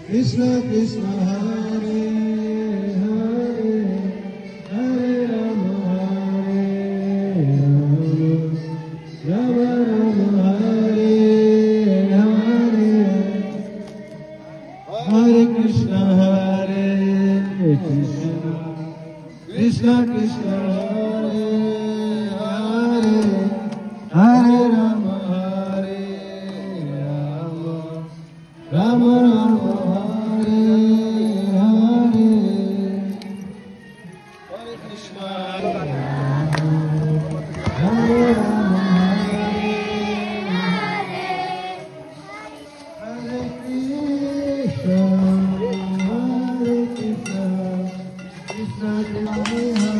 Krishna Krishna Hare Hare Hare Rama Hare Rama Rama Hare Hare Hare Krishna Krishna Krishna Hare Hare Hare Rama Hare Rama Rama Rama Hare Hare Hare Krishna Hare Rama Hare Krishna Krishna Krishna Hare